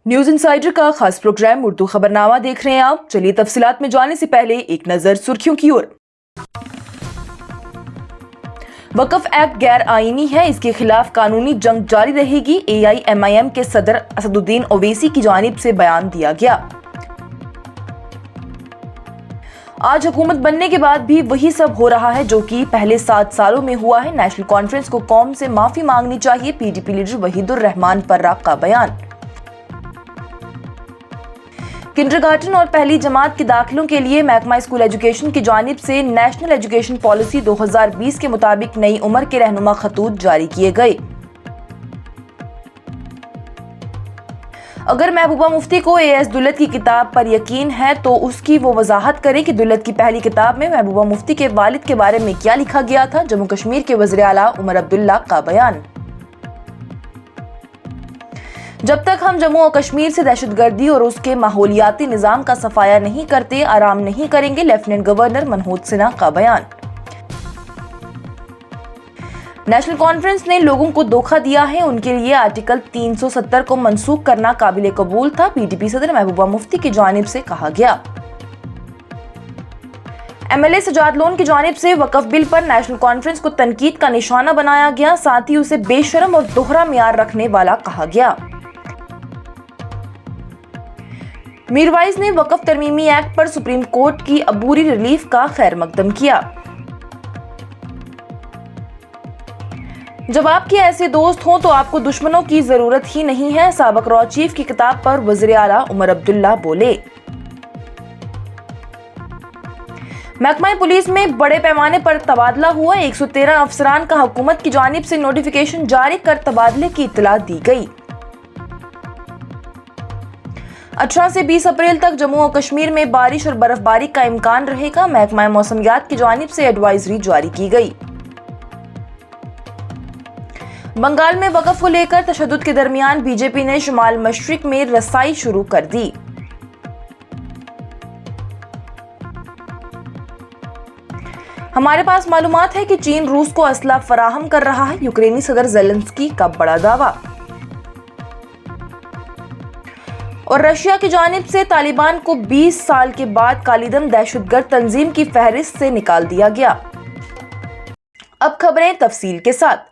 News insider का खास programme Urdu खबरनामा देख रहे हैं आप। चलिए तफसीलात में जाने से पहले एक नजर सुर्खियों की ओर। वक्फ एक्ट गैर आईनी है, इसके खिलाफ कानूनी जंग जारी रहेगी। AIMIM के सदर असदुद्दीन ओवैसी की जानिब से बयान दिया गया। आज हुकूमत बनने के बाद भी वही सब हो रहा है जो कि पहले 7 सालों में हुआ है। नेशनल कॉन्फ्रेंस को कौम से माफी मांगनी चाहिए, PDP लीडर वहीदुर रहमान पर्रा का बयान। किंडरगार्टन और पहली जमात के दाखिलों के लिए महकमा स्कूल एजुकेशन की जानिब से नेशनल एजुकेशन पॉलिसी 2020 के मुताबिक नई उम्र के रहनुमा खतूत जारी किए गए। अगर महबूबा मुफ्ती को AS दुल्लत की किताब पर यकीन है तो उसकी वो वजाहत करें कि दुल्लत की पहली किताब में महबूबा मुफ्ती के वालिद के बारे में क्या लिखा गया था। जम्मू कश्मीर के वज़ीर आला उमर अब्दुल्ला का बयान। जब तक हम जम्मू और कश्मीर से दहशतगर्दी और उसके माहौलियाती निज़ाम का सफाया नहीं करते, आराम नहीं करेंगे, लेफ्टिनेंट गवर्नर मनोज सिन्हा का बयान। नेशनल कॉन्फ्रेंस ने लोगों को धोखा दिया है, उनके लिए आर्टिकल 370 को मनसूख करना काबिल कबूल था, PDP सदर महबूबा मुफ्ती की जानिब से कहा गया। MLA सजाद लोन की जानिब से वक्फ बिल पर नेशनल कॉन्फ्रेंस को तनकीद का निशाना बनाया गया, साथ ही उसे बेशरम और दोहरा मियार रखने वाला कहा गया। मीरवाइज ने वक्फ तरमीमी एक्ट पर सुप्रीम कोर्ट की अबूरी रिलीफ का खैर मकदम किया। जब आपके ऐसे दोस्त हों तो आपको दुश्मनों की जरूरत ही नहीं है, साबिक रॉ चीफ की किताब पर वज़ीर आला उमर अब्दुल्ला बोले। महकमा पुलिस में बड़े पैमाने पर तबादला हुआ। 113 अफसरान का हुकूमत की जानिब से नोटिफिकेशन जारी कर तबादले की इत्तला दी गई। 18 से 20 अप्रैल तक जम्मू और कश्मीर में बारिश और बर्फबारी का इम्कान रहेगा। महकमा मौसमियात की जानिब से एडवाइजरी जारी की गई। बंगाल में वक्फ को लेकर तशद्दुद के दरमियान बीजेपी ने शुमाल मशरिक में रसाई शुरू कर दी। हमारे पास मालूमात है कि चीन रूस को असला फराहम कर रहा है, यूक्रेनी सदर ज़ेलेंस्की का बड़ा दावा। और रशिया की जानिब से तालिबान को 20 साल के बाद कालीदम दहशतगर्द तंजीम की फहरिस्त से निकाल दिया गया। अब खबरें तफसील के साथ।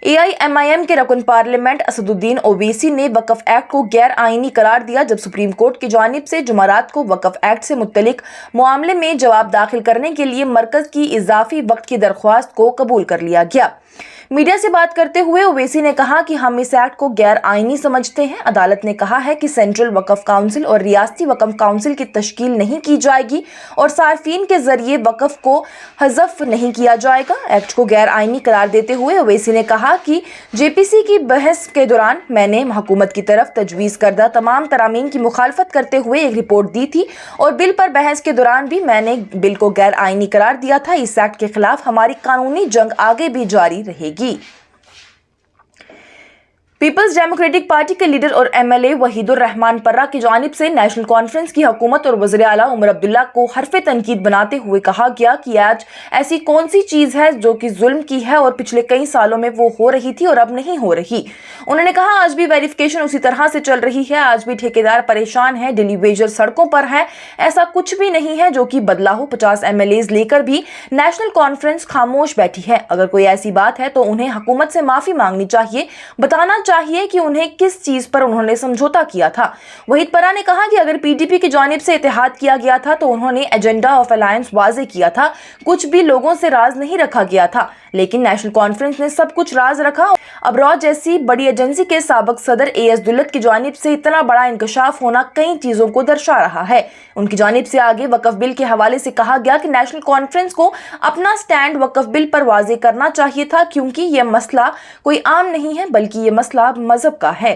AIMIM के रकुन पार्लियामेंट असदुद्दीन ओवैसी ने वक्फ एक्ट को गैर आईनी करार दिया, जब सुप्रीम कोर्ट की जानिब से जुमारात को वक्फ एक्ट से मुत्तलिक मामले में जवाब दाखिल करने के लिए मरकज की इजाफी वक्त की दरख्वास्त को कबूल कर लिया गया। मीडिया से बात करते हुए ओवैसी ने कहा कि हम इस एक्ट को गैर आईनी समझते हैं। अदालत ने कहा है कि सेंट्रल वक्फ काउंसिल और रियासती वक्फ काउंसिल की तश्कील नहीं की जाएगी और सार्फिन के जरिए वक्फ को हज़फ नहीं किया जाएगा। एक्ट को गैर आईनी करार देते हुए ओवैसी ने कहा कि JPC की बहस के दौरान मैंने हुकूमत की तरफ तजवीज़ करदा तमाम तरामीन की मुखालफत करते हुए एक रिपोर्ट दी थी और बिल पर बहस के दौरान भी मैंने बिल को गैर आईनी करार दिया था। इस एक्ट के खिलाफ हमारी कानूनी जंग आगे भी जारी रहेगी। पीपल्स डेमोक्रेटिक पार्टी के लीडर और MLA वहीदुर रहमान पर्रा की जानिब से नेशनल कॉन्फ्रेंस की हुकूमत और वज़ीर आला उमर अब्दुल्ला को हरफ़े तनकीद बनाते हुए कहा गया कि आज ऐसी कौन सी चीज़ है जो कि जुल्म की है और पिछले कई सालों में वो हो रही थी और अब नहीं हो रही। उन्होंने कहा आज भी वेरिफिकेशन उसी तरह से चल रही है, आज भी ठेकेदार परेशान है, डेली वेजर सड़कों पर है, ऐसा कुछ भी नहीं है जो कि बदला हो। 50 MLAs लेकर भी नेशनल कॉन्फ्रेंस खामोश बैठी है। अगर कोई ऐसी बात है तो उन्हें हुकूमत से माफ़ी मांगनी चाहिए, बताना चाहिए कि उन्हें किस चीज पर उन्होंने समझौता किया था। वहीद पर्रा ने कहा कि अगर PDP की जानिब से इत्तेहाद किया गया था तो उन्होंने एजेंडा ऑफ अलायंस वाज़े किया था, कुछ भी लोगों से राज नहीं रखा गया था, लेकिन नेशनल कॉन्फ्रेंस ने सब कुछ राज रखा। अब रॉ जैसी बड़ी एजेंसी के साबिक सदर AS दुल्लत की जानिब से इतना बड़ा इंकशाफ होना कई चीजों को दर्शा रहा है। उनकी जानिब से आगे वक्फ बिल के हवाले से कहा गया कि नेशनल कॉन्फ्रेंस को अपना स्टैंड वक्फ बिल पर वाज़े करना चाहिए था, क्योंकि यह मसला कोई आम नहीं है बल्कि ये मसला मजहब का है।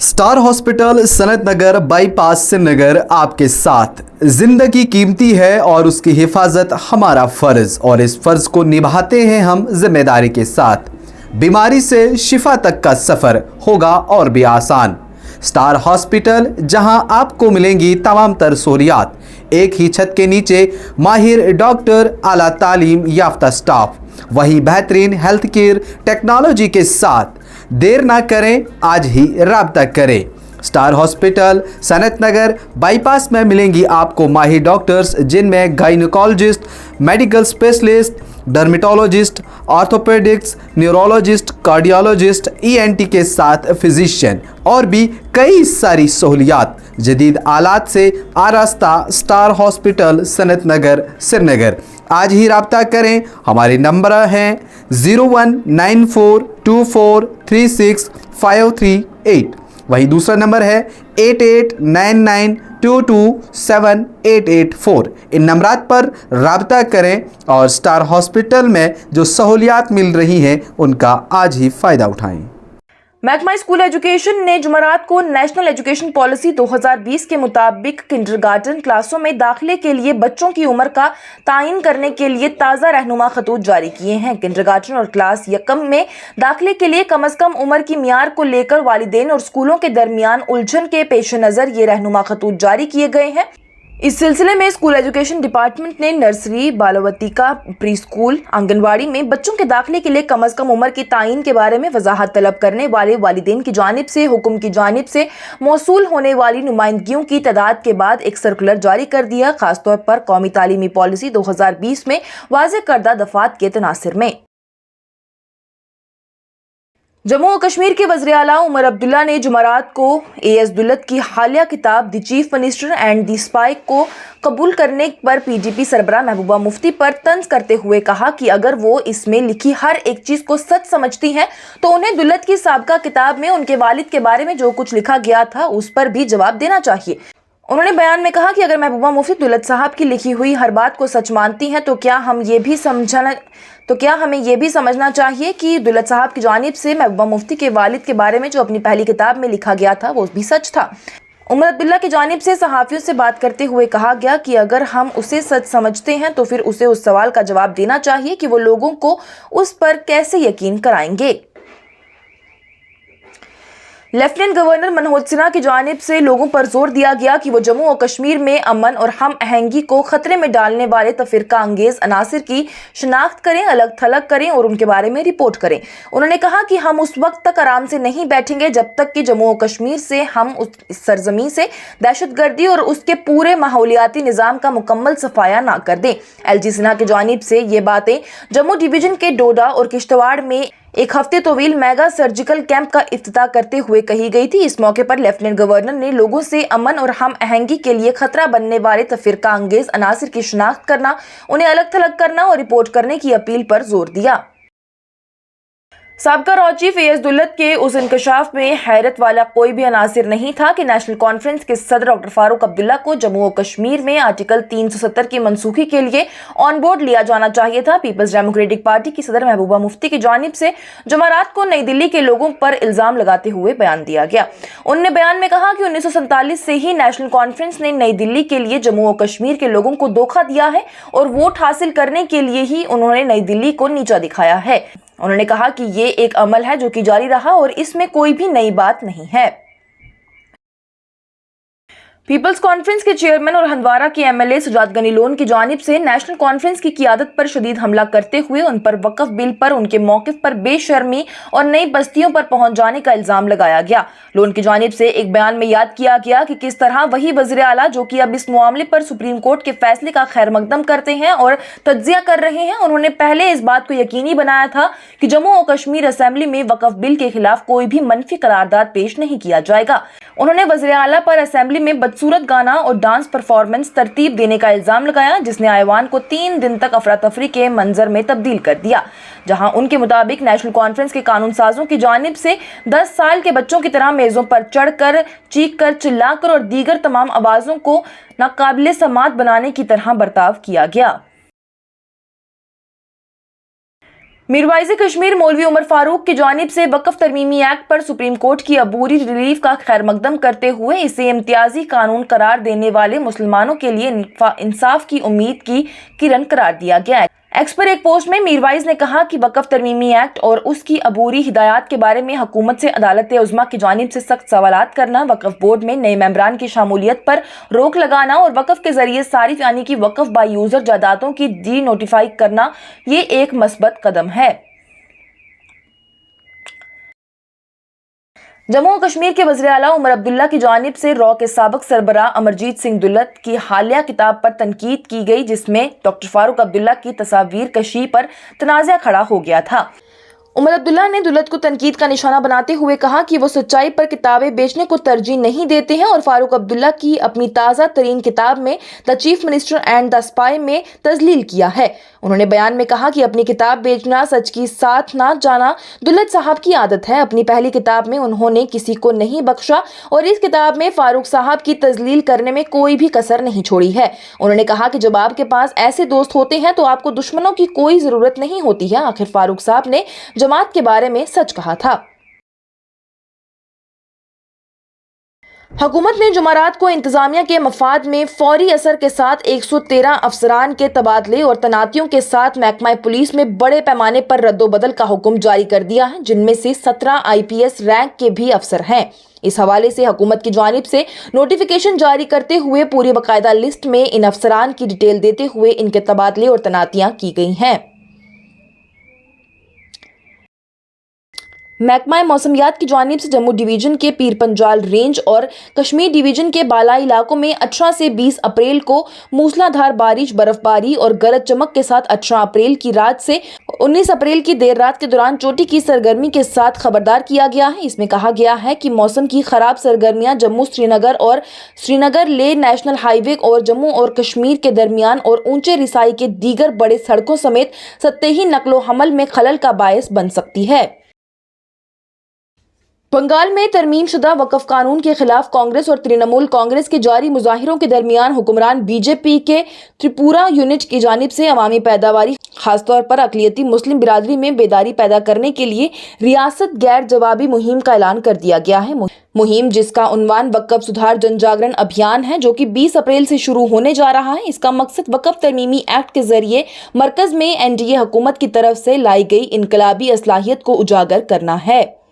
स्टार हॉस्पिटल सनत नगर बाईपास श्रीनगर आपके साथ। जिंदगी कीमती है और उसकी हिफाजत हमारा फर्ज, और इस फर्ज को निभाते हैं हम जिम्मेदारी के साथ। बीमारी से शिफा तक का सफर होगा और भी आसान। स्टार हॉस्पिटल, जहां आपको मिलेंगी तमाम तर सहूलियात, एक ही छत के नीचे माहिर डॉक्टर, आला तालीम याफ्ता स्टाफ, वही बेहतरीन हेल्थ केयर टेक्नोलॉजी के साथ। देर ना करें, आज ही राब्ता करें। स्टार हॉस्पिटल सनत नगर बाईपास में मिलेंगी आपको माहिर डॉक्टर्स, जिनमें gynaecologist, medical specialist, dermatologist, orthopaedics, neurologist, cardiologist, ENT के साथ फिजिशियन और भी कई सारी सहूलियात जदीद आलात से आरास्ता स्टार हॉस्पिटल सनत नगर श्रीनगर। आज ही राब्ता करें। हमारे नंबर हैं 019424365338। वहीं दूसरा नंबर है 8899227884। इन नंबरात पर राब्ता करें और स्टार हॉस्पिटल में जो सहूलियात मिल रही हैं उनका आज ही फ़ायदा उठाएं। महकमा स्कूल एजुकेशन ने जुमेरात को नेशनल एजुकेशन पॉलिसी 2020 के मुताबिक किंडरगार्टन क्लासों में दाखिले के लिए बच्चों की उम्र का तायन करने के लिए ताज़ा रहनुमा खतूत जारी किए हैं। किंडरगार्टन और क्लास यकम में दाखिले के लिए कम अज़ कम उम्र की मियार को लेकर वालिदैन और स्कूलों के दरमियान उलझन के पेश नज़र ये रहनुमा खतूत जारी किए गए हैं। इस सिलसिले में स्कूल एजुकेशन डिपार्टमेंट ने नर्सरी, बालवतिका, प्री स्कूल, आंगनवाड़ी में बच्चों के दाखिले के लिए कम अज़ कम उम्र की तायीन के बारे में वजाहत तलब करने वाले वालिदैन की जानिब से हुक्म की जानिब से मौसूल होने वाली नुमाइंदगियों की तादाद के बाद एक सर्कुलर जारी कर दिया, खासतौर पर कौमी तालीमी पॉलिसी 2020 में वाज़ेह करदा दफात के तनासिर में। जम्मू और कश्मीर के वज़ीर आला उमर अब्दुल्ला ने जुमेरात को AS दुल्लत की हालिया किताब the chief minister and the spy को कबूल करने पर PDP सरबराह महबूबा मुफ्ती पर तंज करते हुए कहा कि अगर वो इसमें लिखी हर एक चीज़ को सच समझती हैं तो उन्हें दुल्लत की साबका किताब में उनके वालिद के बारे में जो कुछ लिखा गया था उस पर भी जवाब देना चाहिए। उन्होंने बयान में कहा कि अगर महबूबा मुफ्ती दुल्लत साहब की लिखी हुई हर बात को सच मानती हैं तो क्या हमें ये भी समझना चाहिए कि दुल्लत साहब की जानिब से महबूबा मुफ्ती के वालिद के बारे में जो अपनी पहली किताब में लिखा गया था वो भी सच था। उमर अब्दुल्ला की जानिब से सहाफ़ियों से बात करते हुए कहा गया कि अगर हम उसे सच समझते हैं तो फिर उसे उस सवाल का जवाब देना चाहिए कि वो लोगों को उस पर कैसे यकीन कराएंगे। लेफ्टिनेंट गवर्नर मनोज सिन्हा की जानिब से लोगों पर जोर दिया गया कि वो जम्मू और कश्मीर में अमन और हम आहंगी को खतरे में डालने वाले तफरीका अंगेज अनासिर की शिनाख्त करें, अलग थलग करें और उनके बारे में रिपोर्ट करें। उन्होंने कहा कि हम उस वक्त तक आराम से नहीं बैठेंगे जब तक कि जम्मू और कश्मीर से हम उस सरजमी से दहशतगर्दी और उसके पूरे माहौलियाती निज़ाम का मुकम्मल सफाया ना कर दें। LG सिन्हा की जानिब से ये बातें जम्मू डिवीजन के डोडा और किश्तवाड़ में एक हफ्ते तवील मेगा सर्जिकल कैंप का इफ्तिताह करते हुए कही गई थी। इस मौके पर लेफ्टिनेंट गवर्नर ने लोगों से अमन और हम आहंगी के लिए खतरा बनने वाले तफरीका अंगेज अनासिर की शिनाख्त करना, उन्हें अलग थलग करना और रिपोर्ट करने की अपील पर जोर दिया। साबका रॉ चीफ AS दुल्लत के उस इंकशाफ में हैरत वाला कोई भी अनासिर नहीं था कि नेशनल कॉन्फ्रेंस के सदर डॉक्टर फारूक अब्दुल्ला को जम्मू और कश्मीर में आर्टिकल 370 की मनसूखी के लिए ऑन बोर्ड लिया जाना चाहिए था। पीपल्स डेमोक्रेटिक पार्टी की सदर महबूबा मुफ्ती की जानिब से जुमेरात को नई दिल्ली के लोगों पर इल्जाम लगाते हुए बयान दिया गया। उन्होंने बयान में कहा कि 1947 से ही नेशनल कॉन्फ्रेंस ने नई दिल्ली के लिए जम्मू और कश्मीर के लोगों को धोखा दिया है और वोट हासिल करने के लिए ही उन्होंने नई दिल्ली को नीचा दिखाया है। उन्होंने कहा कि ये एक अमल है जो कि जारी रहा और इसमें कोई भी नई बात नहीं है। पीपल्स कॉन्फ्रेंस के चेयरमैन और हंदवारा के MLA सुजात गनी लोन की जानिब से नेशनल कॉन्फ्रेंस की क़ियादत पर शदीद हमला करते हुए उन पर वक्फ बिल पर उनके मौक़िफ़ पर बेशर्मी और नई बस्तियों पर पहुंच जाने का इल्ज़ाम लगाया गया। लोन की जानिब से एक बयान में याद किया गया कि किस तरह वही वज़ीर आला जो कि अब इस मामले पर सुप्रीम कोर्ट के फैसले का खैर मकदम करते हैं और तज्ज़िया कर रहे हैं, उन्होंने पहले इस बात को यकीनी बनाया था कि जम्मू और कश्मीर असेंबली में वक्फ बिल के खिलाफ कोई भी मनफी करारदाद पेश नहीं किया जाएगा। उन्होंने वज़ीर आला पर असेंबली में बदसूरत गाना और डांस परफॉर्मेंस तरतीब देने का इल्जाम लगाया, जिसने ऐवान को 3 दिन तक अफरा तफरी के मंजर में तब्दील कर दिया, जहां उनके मुताबिक नेशनल कॉन्फ्रेंस के कानून साजों की जानिब से 10 साल के बच्चों की तरह मेजों पर चढ़कर, चीख कर, चिल्लाकर और दीगर तमाम आवाजों को नाकाबिले समात बनाने की तरह बर्ताव किया गया। मीरवाइज कश्मीर मौलवी उमर फारूक की जानिब से वक्फ तरमीमी एक्ट पर सुप्रीम कोर्ट की अबूरी रिलीफ का खैर मकदम करते हुए इसे इम्तियाजी कानून करार देने वाले मुसलमानों के लिए इंसाफ की उम्मीद की किरण करार दिया गया है। एक्स पर एक पोस्ट में मीरवाइज ने कहा कि वक्फ तरमीमी एक्ट और उसकी अबूरी हिदायत के बारे में हुकूमत से अदालत उज़्मा की जानिब से सख्त सवालात करना, वक्फ बोर्ड में नए मेंबरान की शामूलियत पर रोक लगाना और वक्फ के जरिए सारिफ यानी कि वक्फ बाय यूजर जायदादों की डी नोटिफाई करना, ये एक मस्बत कदम है। जम्मू और कश्मीर के वज़ीर आला उमर अब्दुल्ला की जानिब से रॉ के साबिक सरबराह अमरजीत सिंह दुल्लत की हालिया किताब पर तनकीद की गई, जिसमें डॉक्टर फारूक अब्दुल्ला की तस्वीर कशी पर तनाज़ा खड़ा हो गया था। उमर अब्दुल्ला ने दुल्लत को तनकीद का निशाना बनाते हुए कहा कि वो सच्चाई पर किताबें बेचने को तरजीह नहीं देते हैं और फारूक अब्दुल्ला की अपनी ताज़ा तरीन किताब में the chief minister and the spy में तजलील किया है। उन्होंने बयान में कहा कि अपनी किताब बेचना, सच की साथ ना जाना दुल्लत साहब की आदत है। अपनी पहली किताब में उन्होंने किसी को नहीं बख्शा और इस किताब में फारूक साहब की तजलील करने में कोई भी कसर नहीं छोड़ी है। उन्होंने कहा कि जब आपके पास ऐसे दोस्त होते हैं तो आपको दुश्मनों की कोई ज़रूरत नहीं होती है। आखिर फारूक साहब ने जमात के बारे में सच कहा था। हुकूमत ने जुमेरात को इंतजामिया के मफाद में फौरी असर के साथ 113 अफसरान के तबादले और तैनातियों के साथ महकमा पुलिस में बड़े पैमाने पर रद्दोबदल का हुक्म जारी कर दिया है, जिनमें से 17 IPS रैंक के भी अफसर हैं। इस हवाले से हुकूमत की जानिब से नोटिफिकेशन जारी करते हुए पूरी बाकायदा लिस्ट में इन अफसरान की डिटेल देते हुए इनके तबादले और तैनातियां की गई हैं। महकमा मौसमियात की जानिब से जम्मू डिवीजन के पीर पंजाल रेंज और कश्मीर डिवीजन के बालाई इलाकों में 18 से 20 अप्रैल को मूसलाधार बारिश, बर्फबारी और गरज चमक के साथ 18 अप्रैल की रात से 19 अप्रैल की देर रात के दौरान चोटी की सरगर्मी के साथ खबरदार किया गया है। इसमें कहा गया है कि मौसम की खराब सरगर्मियां जम्मू श्रीनगर और श्रीनगर लेह नेशनल हाईवे और जम्मू और कश्मीर के दरमियान और ऊंचे रिसाई के दीगर बड़े सड़कों समेत सतही नकलो हमल में खलल का बायस बन सकती है। बंगाल में तरमीम शुदा वक्फ कानून के खिलाफ कांग्रेस और तृणमूल कांग्रेस के जारी मुजाहिरों के दरमियान हुक्मरान BJP के त्रिपुरा यूनिट की जानिब से अवामी पैदावारी, खासतौर पर अकलियती मुस्लिम बिरादरी में बेदारी पैदा करने के लिए रियासत गैर जवाबी मुहिम का ऐलान कर दिया गया है। मुहिम, जिसका उन्वान वक्फ सुधार जन जागरण अभियान है, जो कि 20 अप्रैल से शुरू होने जा रहा है। इसका मकसद वक्फ तरमीमी एक्ट के जरिए मरकज में NDA हुकूमत की तरफ से लाई गई इनकलाबी असलाहियत को उजागर करना है।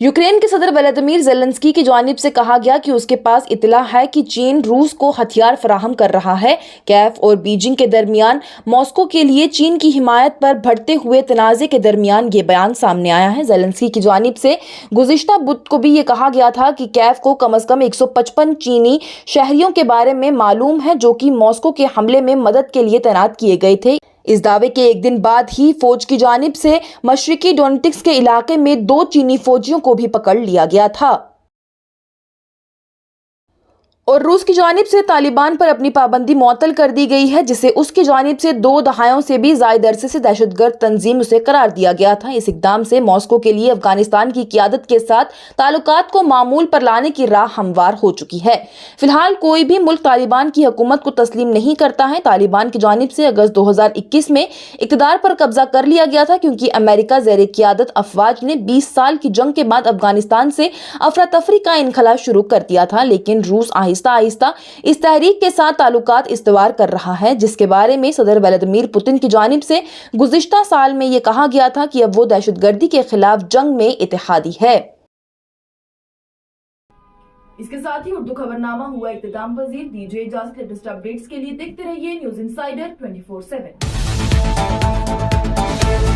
यूक्रेन के सदर व्लादिमीर ज़ेलेंस्की की जानिब से कहा गया कि उसके पास इत्तला है कि चीन रूस को हथियार फराहम कर रहा है। कैफ और बीजिंग के दरमियान मॉस्को के लिए चीन की हिमायत पर बढ़ते हुए तनाज़े के दरमियान ये बयान सामने आया है। ज़ेलेंस्की की जानिब से गुज़िश्ता बुध को भी ये कहा गया था कि कैफ को कम अज़ कम 155 चीनी शहरियों के बारे में मालूम है, जो कि मॉस्को के हमले में मदद के लिए तैनात किए गए थे। इस दावे के एक दिन बाद ही फौज की जानिब से मशरिकी डोनेट्स्क के इलाके में 2 चीनी फौजियों को भी पकड़ लिया गया था। और रूस की जानिब से तालिबान पर अपनी पाबंदी मुअत्तल कर दी गई है, जिसे उसकी जानिब से 2 दहाइयों से भी ज़ायद अरसे से दहशतगर्द तंजीम उसे करार दिया गया था। इस इक़दाम से मॉस्को के लिए अफगानिस्तान की क़ियादत के साथ ताल्लुकात को मामूल पर लाने की राह हमवार हो चुकी है। फिलहाल कोई भी मुल्क तालिबान की हुकूमत को तस्लीम नहीं करता है। तालिबान की जानिब से अगस्त 2021 में इक़्तिदार पर कब्जा कर लिया गया था, क्योंकि अमेरिका ज़ेर क़ियादत अफवाज ने 20 साल की जंग के बाद अफगानिस्तान से अफरा तफरी का इनखला शुरू कर दिया था। लेकिन रूस आहिस्ता इस तहरीक के साथ ताल्लुकात इस्तवार कर रहा है, जिसके बारे में सदर व्लादिमीर पुतिन की जानिब से गुज़िश्ता साल में यह कहा गया था कि अब वो दहशतगर्दी के खिलाफ जंग में इत्तेहादी है। इसके साथ ही उर्दू खबरनामा हुआ इख्तिताम पजीर। दीजिए इजाजत। लेटेस्ट अपडेट्स के लिए देखते रहिए न्यूज़ इनसाइडर 24/7।